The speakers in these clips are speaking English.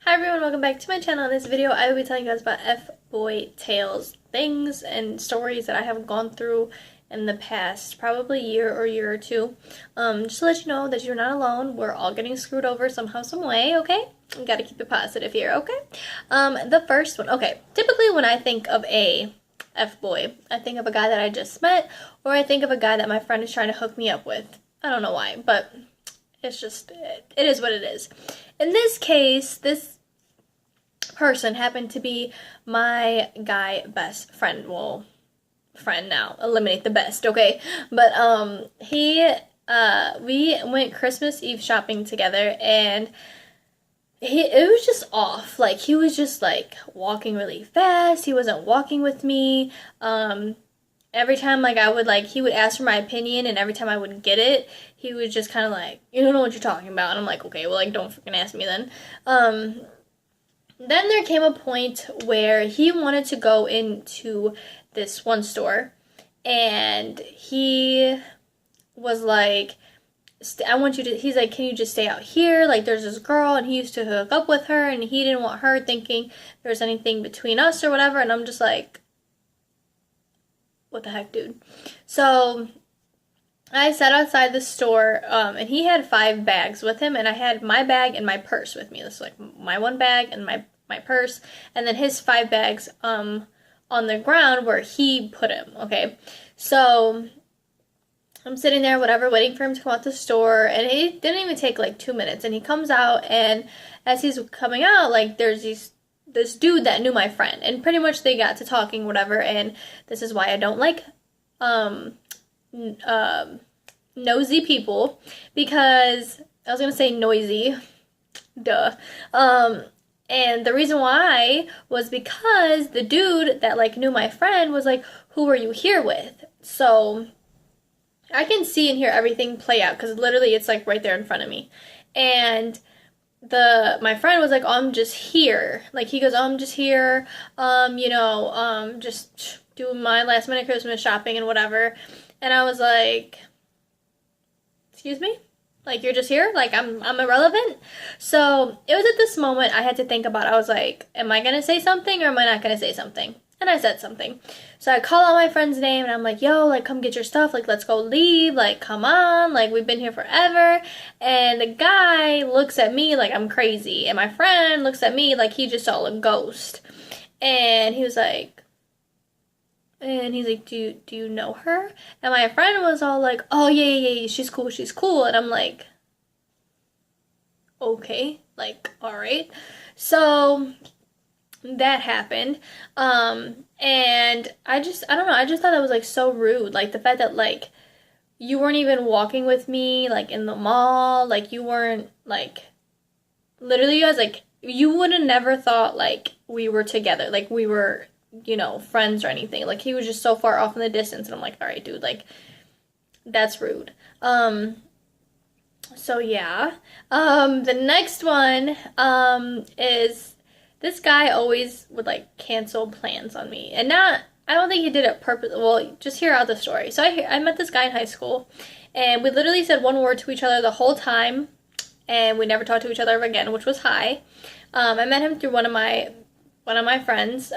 Hi everyone, welcome back to my channel. In this video, I will be telling you guys about F-boy tales, things and stories that I have gone through in the past, probably year or two. Just to let you know that you're not alone. We're all getting screwed over somehow, some way, okay? We gotta keep it positive here, okay? The first one, okay. Typically when I think of a F-boy, I think of a guy that I just met, or I think of a guy that my friend is trying to hook me up with. I don't know why, but it's just, it is what it is. In this case, this person happened to be my guy best friend. Well, friend now. Eliminate the best, okay? But we went Christmas Eve shopping together, and it was just off. Like, he was just like walking really fast. He wasn't walking with me. Every time like I would like he would ask for my opinion, and every time I would get it, he would just kind of like, you don't know what you're talking about. And I'm like, okay, well, like, don't freaking ask me then. Then there came a point where he wanted to go into this one store, and he was like, I want you to, he's like, can you just stay out here? Like, there's this girl, and he used to hook up with her, and he didn't want her thinking there's anything between us or whatever. And I'm just like, what the heck, dude? So I sat outside the store, and he had 5 bags with him, and I had my bag and my purse with me. This is like my one bag and my purse, and then his 5 bags on the ground where he put him, okay? So I'm sitting there, whatever, waiting for him to come out the store, and it didn't even take like 2 minutes, and he comes out, and as he's coming out, like, there's this dude that knew my friend, and pretty much they got to talking, whatever. And this is why I don't like nosy people, because I was gonna say noisy, duh. And the reason why was because the dude that like knew my friend was like, who were you here with? So I can see and hear everything play out, because literally it's like right there in front of me. And my friend was like, oh, I'm just here. Like, he goes, oh, I'm just here, just doing my last minute Christmas shopping and whatever. And I was like, excuse me? Like, you're just here? Like, I'm irrelevant? So it was at this moment I had to think about it. I was like, am I gonna say something or am I not gonna say something? And I said something. So I call out my friend's name, and I'm like, yo, like, come get your stuff. Like, let's go leave. Like, come on. Like, we've been here forever. And the guy looks at me like I'm crazy. And my friend looks at me like he just saw a ghost. And he was like, do you know her? And my friend was all like, oh, yeah, she's cool, she's cool. And I'm like, okay, like, all right. So that happened. And I don't know, I just thought that was like so rude. Like, the fact that like you weren't even walking with me like in the mall, like you weren't like, literally, I was like, you would have never thought like we were together, like we were, friends or anything. Like, he was just so far off in the distance, and I'm like, all right, dude, like, that's rude. So yeah. The next one is, this guy always would like cancel plans on me, and not, I don't think he did it purposely. Well, just hear out the story. So I met this guy in high school, and we literally said one word to each other the whole time, and we never talked to each other again, which was hi. I met him through one of my friends,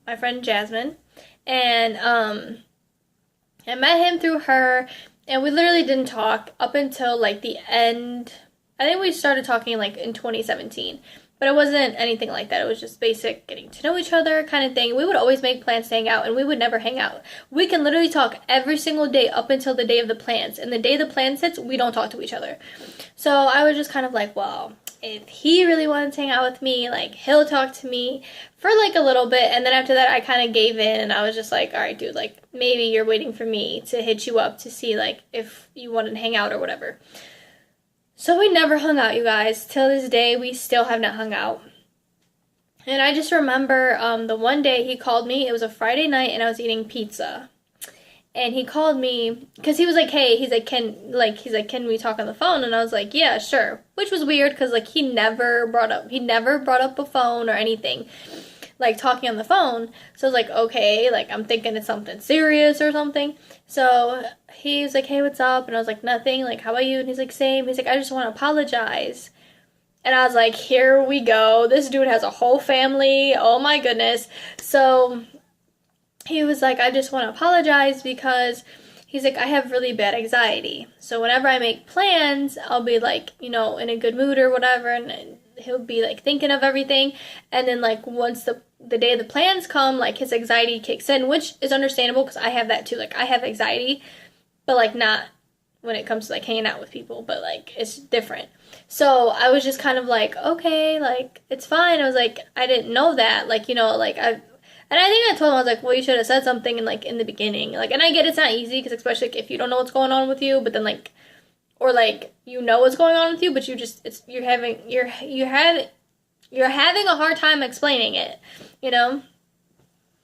my friend Jasmine, and I met him through her, and we literally didn't talk up until like the end. I think we started talking like in 2017, but it wasn't anything like that. It was just basic getting to know each other kind of thing. We would always make plans to hang out, and we would never hang out. We can literally talk every single day up until the day of the plans, and the day the plan hits, we don't talk to each other. So I was just kind of like, well, if he really wanted to hang out with me, like, he'll talk to me for like a little bit. And then after that, I kind of gave in, and I was just like, all right, dude, like, maybe you're waiting for me to hit you up to see like if you wanted to hang out or whatever. So we never hung out, you guys. Till this day, we still have not hung out. And I just remember the one day he called me. It was a Friday night, and I was eating pizza. And he called me because he was like, hey, he's like, can we talk on the phone? And I was like, yeah, sure. Which was weird, because like he never brought up a phone or anything, like talking on the phone. So I was like, okay, like, I'm thinking it's something serious or something. So he was like, hey, what's up? And I was like, nothing. Like, how about you? And he's like, same. He's like, I just want to apologize. And I was like, here we go. This dude has a whole family. Oh my goodness. So he was like, I just want to apologize because he's like, I have really bad anxiety. So whenever I make plans, I'll be like, you know, in a good mood or whatever. And he'll be like thinking of everything. And then like once the day the plans come, like his anxiety kicks in, which is understandable because I have that too. Like I have anxiety, but like not when it comes to like hanging out with people, but like it's different. So I was just kind of like, okay, like it's fine. I was like, I didn't know that. Like, you know, like and I think I told him, I was like, well, you should have said something in the beginning. Like, and I get it's not easy because especially like, if you don't know what's going on with you, but then like, or like you know what's going on with you, but you're having a hard time explaining it, you know,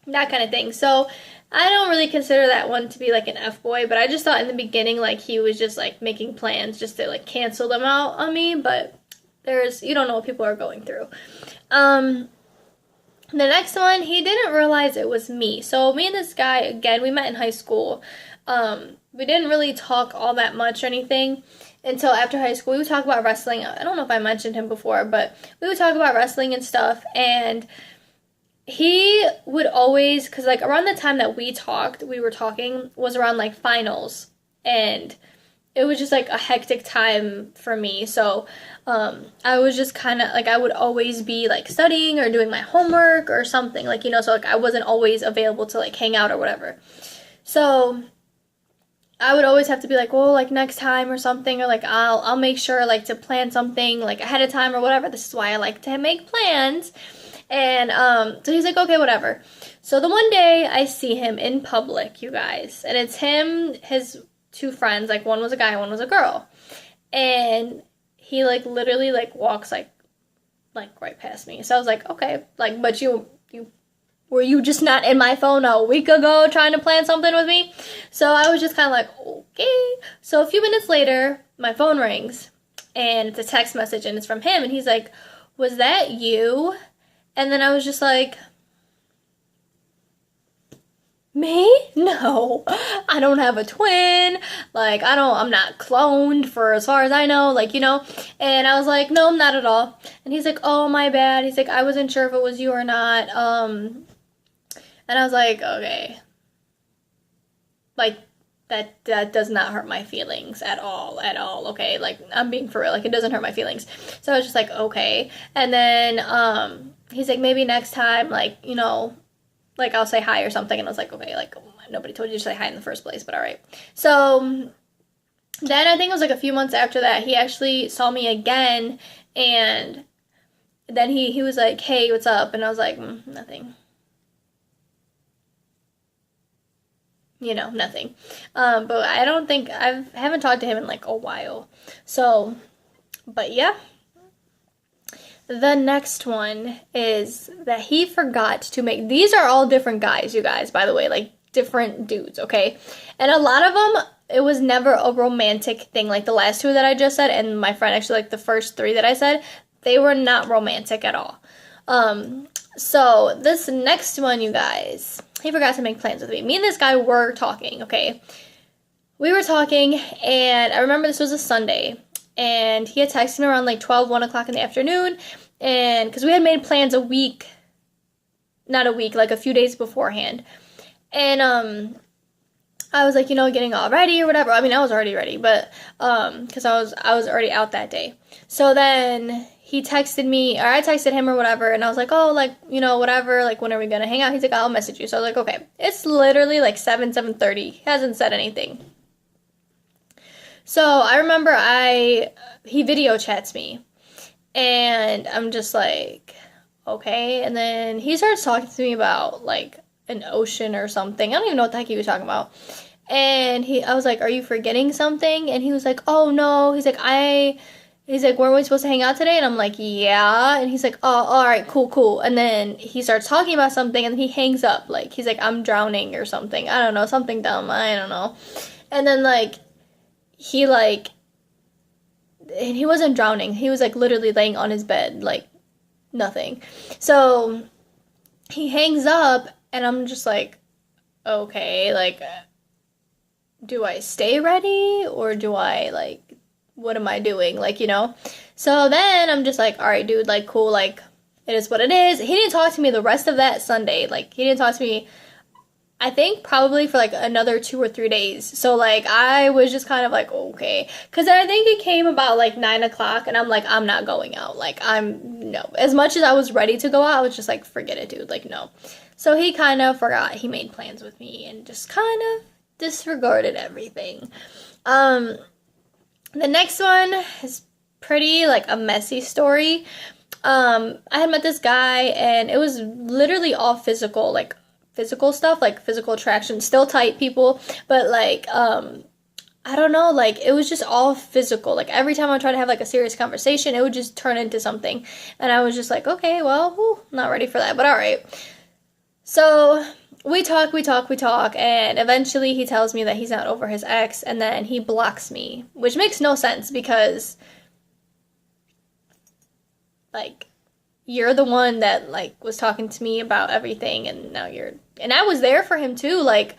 that kind of thing. So I don't really consider that one to be like an F-boy, but I just thought in the beginning like he was just like making plans just to like cancel them out on me, but you don't know what people are going through. The next one, he didn't realize it was me. So me and this guy, again, we met in high school. We didn't really talk all that much or anything until after high school. We would talk about wrestling. I don't know if I mentioned him before, but we would talk about wrestling and stuff. And he would always, because like around the time that we were talking, was around like finals. And it was just like a hectic time for me. So I was just kind of like, I would always be like studying or doing my homework or something, like, you know, so like I wasn't always available to like hang out or whatever. So I would always have to be like, well, like next time or something, or like I'll make sure like to plan something like ahead of time or whatever. This is why I like to make plans. And so he's like, okay, whatever. So the one day I see him in public, you guys, and it's him, his two friends, like one was a guy, one was a girl. And he like literally like walks like right past me. So I was like, okay, like, but you were you just not in my phone a week ago trying to plan something with me? So I was just kind of like, okay. So a few minutes later, my phone rings and it's a text message and it's from him. And he's like, was that you? And then I was just like, me? No, I don't have a twin. Like, I'm not cloned for as far as I know, like, you know. And I was like, no, not at all. And he's like, oh, my bad. He's like, I wasn't sure if it was you or not. And I was like, okay. Like, that does not hurt my feelings at all, okay? Like, I'm being for real. Like, it doesn't hurt my feelings. So I was just like, okay. And then he's like, maybe next time, like, you know, like I'll say hi or something. And I was like, okay, like nobody told you to say hi in the first place, but all right. So then I think it was like a few months after that, he actually saw me again, and then he was like, hey, what's up? And I was like, nothing. You know, nothing. But I don't think I haven't talked to him in like a while. So, but yeah. The next one is that he forgot to make, these are all different guys, you guys, by the way, like different dudes, okay? And a lot of them, it was never a romantic thing. Like the last two that I just said, and my friend actually, like the first three that I said, they were not romantic at all. So this next one, you guys, he forgot to make plans with me. Me and this guy were talking, okay? We were talking, and I remember this was a Sunday. And he had texted me around like 1 o'clock in the afternoon. And because we had made plans like a few days beforehand. And I was like, you know, getting all ready or whatever. I mean, I was already ready, but because I was already out that day. So then he texted me, or I texted him or whatever. And I was like, oh, like, you know, whatever. Like, when are we going to hang out? He's like, I'll message you. So I was like, okay. It's literally like 7:30. He hasn't said anything. So I remember he video chats me, and I'm just like, okay. And then he starts talking to me about like an ocean or something. I don't even know what the heck he was talking about. And I was like, are you forgetting something? And he was like, oh no. He's like, weren't we supposed to hang out today? And I'm like, yeah. And he's like, oh, all right, cool. And then he starts talking about something, and he hangs up. Like, he's like, I'm drowning or something. I don't know, something dumb. I don't know. And then like, and he wasn't drowning. He was like literally laying on his bed, like nothing. So he hangs up, and I'm just like, okay, like, do I stay ready or do I like, what am I doing? Like, you know? So then I'm just like, all right, dude, like, cool, like, it is what it is. He didn't talk to me the rest of that Sunday. Like, he didn't talk to me, I think, probably for, like, another 2 or 3 days. So, like, I was just kind of like, okay. Because I think it came about, like, 9 o'clock, and I'm like, I'm not going out. Like, no. As much as I was ready to go out, I was just like, forget it, dude. Like, no. So he kind of forgot he made plans with me and just kind of disregarded everything. The next one is pretty, like, a messy story. I had met this guy, and it was literally all physical, like, physical stuff, like, physical attraction, still tight people, but, like, I don't know, like, it was just all physical. Like, every time I tried to have, like, a serious conversation, it would just turn into something, and I was just like, okay, well, not ready for that, but all right. So we talk, and eventually he tells me that he's not over his ex, and then he blocks me, which makes no sense because, like, you're the one that, like, was talking to me about everything, and now and I was there for him too, like,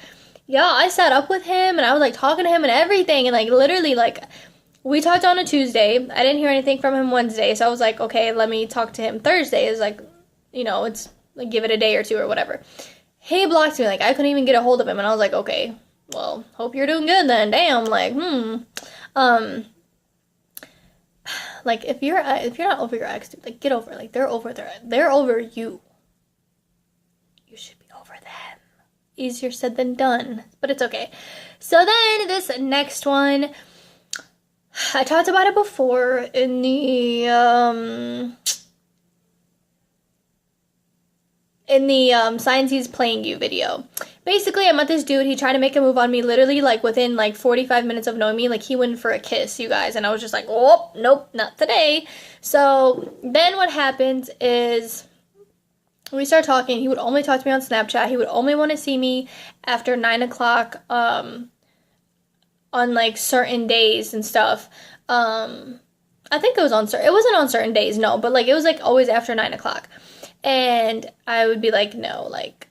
yeah, I sat up with him, and I was, like, talking to him and everything, and, like, literally, like, we talked on a Tuesday. I didn't hear anything from him Wednesday, so I was like, okay, let me talk to him Thursday. It's like, it's like, give it a day or two or whatever. He blocked me, like, I couldn't even get a hold of him, and I was like, okay, well, hope you're doing good then. Damn, like, like, if you're not over your ex, dude, like, get over it. Like, they're over you. You should be over them. Easier said than done, but it's okay. So then this next one, I talked about it before in the Signs He's Playing You video. Basically, I met this dude. He tried to make a move on me literally, like, within, like, 45 minutes of knowing me. Like, he went for a kiss, you guys. And I was just like, oh, nope, not today. So then what happens is we start talking. He would only talk to me on Snapchat. He would only want to see me after 9 o'clock on, like, certain days and stuff. I think it wasn't on certain days, no. But, like, it was, like, always after 9 o'clock. And I would be like, no, like,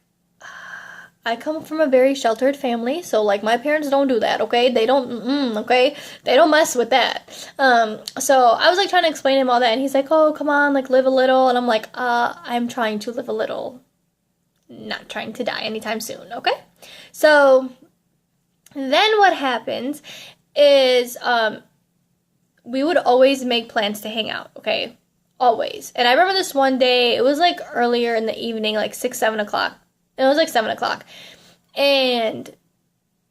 I come from a very sheltered family, so, like, my parents don't do that, okay? They don't, okay? They don't mess with that. So I was, like, trying to explain to him all that, and he's like, oh, come on, like, live a little. And I'm like, I'm trying to live a little, not trying to die anytime soon, okay? So then what happens is, we would always make plans to hang out, okay? Always. And I remember this one day, it was, like, earlier in the evening, like 6, 7 o'clock. It was, like, 7 o'clock. And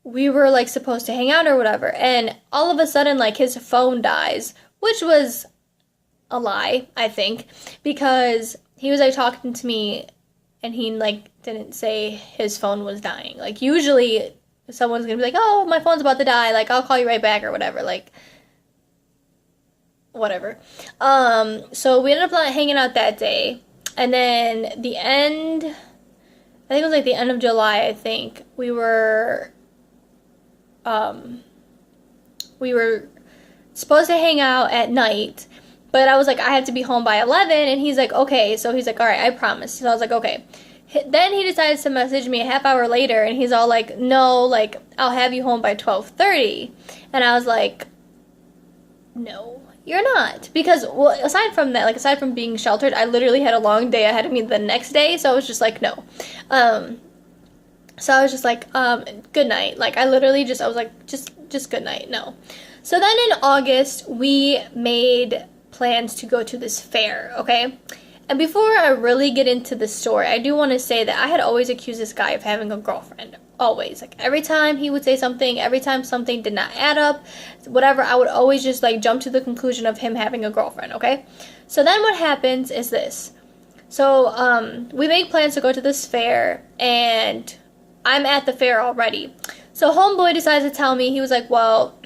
we were, like, supposed to hang out or whatever. And all of a sudden, like, his phone dies, which was a lie, I think, because he was, like, talking to me, and he, like, didn't say his phone was dying. Like, usually someone's gonna be like, oh, my phone's about to die, like, I'll call you right back or whatever, like, whatever. So we ended up, like, hanging out that day, and then I think it was, like, the end of July, I think, we were supposed to hang out at night, but I was like, I have to be home by 11, and he's like, okay, so he's like, all right, I promise. So I was like, okay. Then he decides to message me a half hour later, and he's all like, no, like, I'll have you home by 12:30, and I was like, no, you're not, because, well, aside from that, like, aside from being sheltered, I literally had a long day ahead of me the next day, so I was just like, no. So I was just like, good night. Like, I literally I was like, just good night, no. So then in August, we made plans to go to this fair, okay? And before I really get into the story, I do want to say that I had always accused this guy of having a girlfriend. Always. Like, every time he would say something, every time something did not add up, whatever, I would always just, like, jump to the conclusion of him having a girlfriend, okay? So then what happens is this. So, we make plans to go to this fair, and I'm at the fair already. So homeboy decides to tell me, he was like, well,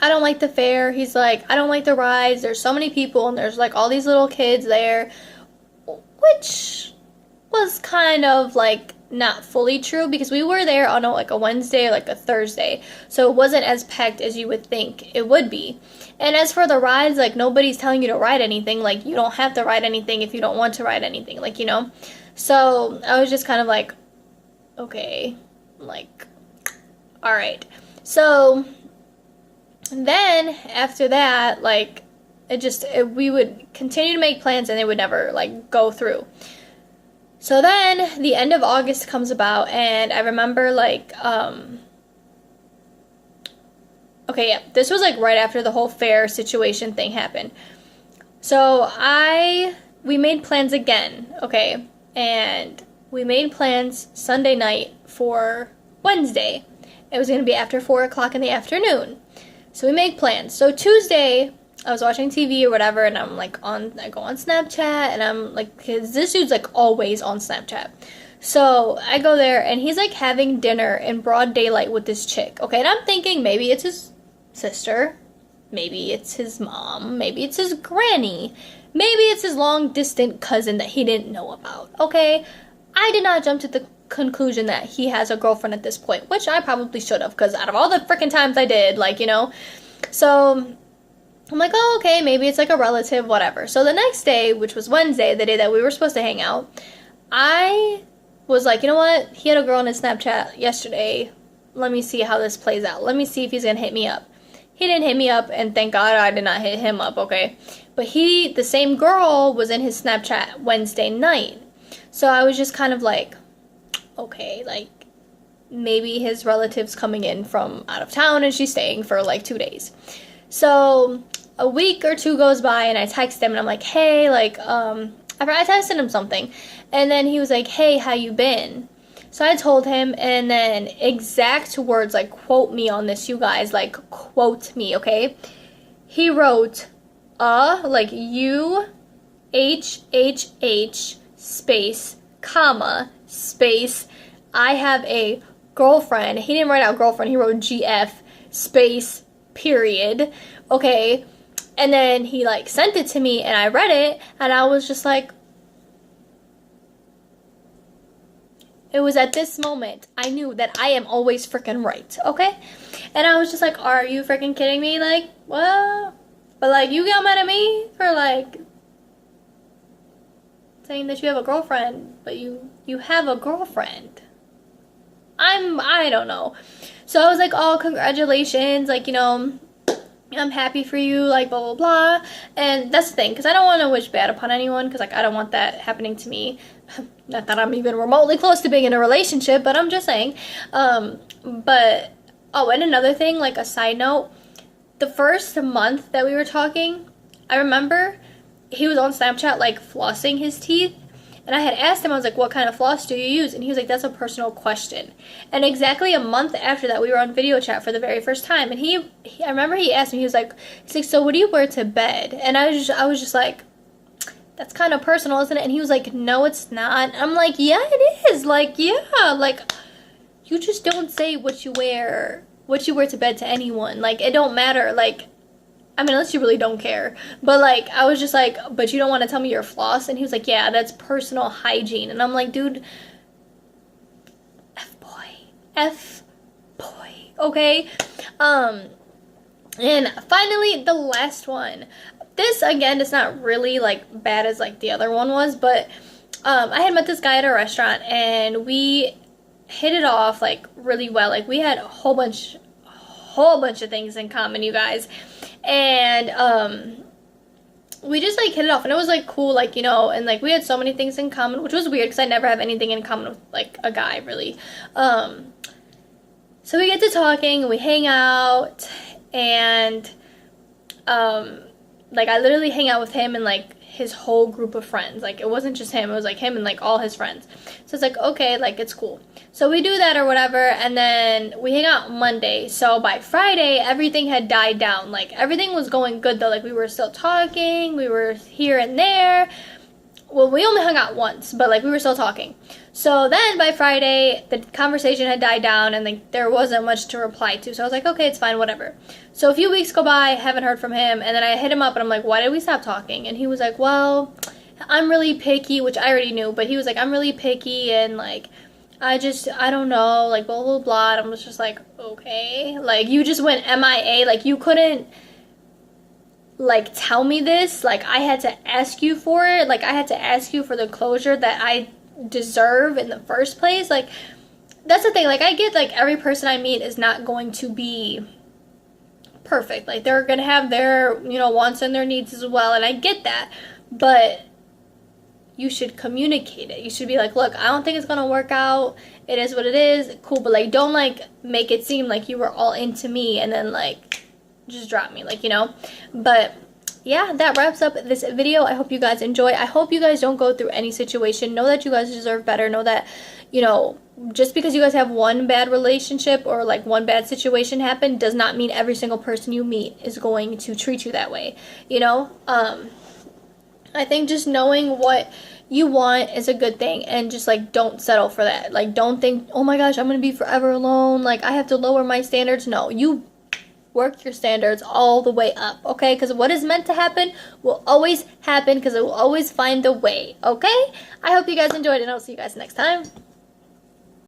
I don't like the fair. He's like, I don't like the rides. There's so many people, and there's, like, all these little kids there, which was kind of, like, not fully true, because we were there on a Wednesday or, like, a Thursday, so it wasn't as packed as you would think it would be. And as for the rides, like, nobody's telling you to ride anything. Like, you don't have to ride anything if you don't want to ride anything, like, you know? So I was just kind of like, okay, like, all right. So then after that, like, we would continue to make plans and they would never like go through. So then the end of August comes about, and I remember like okay, yeah, this was like right after the whole fair situation thing happened. So we made plans again, okay? And we made plans Sunday night for Wednesday. It was going to be after 4 o'clock in the afternoon. So we made plans. So Tuesday, I was watching TV or whatever, and I'm like I go on Snapchat, and I'm like, cause this dude's like always on Snapchat. So I go there, and he's like having dinner in broad daylight with this chick, okay? And I'm thinking maybe it's his sister, maybe it's his mom, maybe it's his granny, maybe it's his long distant cousin that he didn't know about, okay? I did not jump to the conclusion that he has a girlfriend at this point, which I probably should have, because out of all the freaking times I did, like, you know, so I'm like, oh, okay, maybe it's like a relative, whatever. So the next day, which was Wednesday, the day that we were supposed to hang out, I was like, you know what, he had a girl on his Snapchat yesterday, let me see how this plays out, let me see if he's gonna hit me up. He didn't hit me up, and thank God I did not hit him up, okay? But the same girl was in his Snapchat Wednesday night. So I was just kind of like, okay, like, maybe his relative's coming in from out of town and she's staying for like 2 days. So a week or two goes by, and I text him, and I'm like, hey, like, I texted him something. And then he was like, hey, how you been? So I told him, and then exact words, like, quote me on this, you guys, like, quote me, okay? He wrote, like, U-H-H-H space, comma, space, I have a girlfriend. He didn't write out girlfriend, he wrote GF, space, period, okay? And then he, like, sent it to me, and I read it, and I was just like, it was at this moment I knew that I am always freaking right, okay? And I was just like, are you freaking kidding me? Like, what? But, like, you got mad at me for, like, saying that you have a girlfriend, but you have a girlfriend. I don't know. So I was like, oh, congratulations, like, you know, I'm happy for you, like, blah, blah, blah. And that's the thing, because I don't want to wish bad upon anyone, because, like, I don't want that happening to me. Not that I'm even remotely close to being in a relationship, but I'm just saying. But, oh, and another thing, like, a side note, the first month that we were talking, I remember he was on Snapchat, like, flossing his teeth. And I had asked him, I was like, what kind of floss do you use? And he was like, that's a personal question. And exactly a month after that, we were on video chat for the very first time. And I remember he asked me, he was like, so what do you wear to bed? And I was just like, that's kind of personal, isn't it? And he was like, no, it's not. I'm like, yeah, it is. Like, yeah, like, you just don't say what you wear to bed to anyone. Like, it don't matter. Like, I mean, unless you really don't care. But, like, I was just like, but you don't want to tell me your floss? And he was like, yeah, that's personal hygiene. And I'm like, dude, F-boy, okay? And finally, the last one. This, again, is not really, like, bad as, like, the other one was, but I had met this guy at a restaurant, and we hit it off, like, really well. Like, we had a whole bunch of things in common, you guys. And we just, like, hit it off, and it was, like, cool, like, you know, and, like, we had so many things in common, which was weird, because I never have anything in common with, like, a guy, really. So we get to talking, and we hang out, and, like, I literally hang out with him and, like, his whole group of friends. Like, it wasn't just him, it was, like, him and, like, all his friends. So it's like, okay, like, it's cool. So we do that or whatever, and then we hang out Monday. So by Friday, everything had died down. Like, everything was going good, though. Like, we were still talking, we were here and there. Well, we only hung out once, but, like, we were still talking. So then by Friday, the conversation had died down, and, like, there wasn't much to reply to. So I was like, okay, it's fine, whatever. So a few weeks go by, haven't heard from him, and then I hit him up, and I'm like, why did we stop talking? And he was like, well, I'm really picky, which I already knew, but he was like, I'm really picky, and, like, I don't know, like, blah, blah, blah. And I was just like, okay. Like, you just went MIA. Like, you couldn't, like, tell me this. Like, I had to ask you for it. Like, I had to ask you for the closure that I deserve in the first place. Like, that's the thing. Like, I get, like, every person I meet is not going to be perfect. Like, they're gonna have their, you know, wants and their needs as well, and I get that. But you should communicate it. You should be like, look, I don't think it's gonna work out. It is what it is. Cool, but like, don't like make it seem like you were all into me and then like just drop me, like, you know. But yeah, that wraps up this video. I hope you guys enjoy. I hope you guys don't go through any situation. Know that you guys deserve better. Know that, you know, just because you guys have one bad relationship or like one bad situation happen does not mean every single person you meet is going to treat you that way, you know. I think just knowing what you want is a good thing, and just like don't settle for that. Like, don't think, oh my gosh, I'm gonna be forever alone, like I have to lower my standards. No, you work your standards all the way up, okay? Because what is meant to happen will always happen, because it will always find a way, okay? I hope you guys enjoyed, and I'll see you guys next time.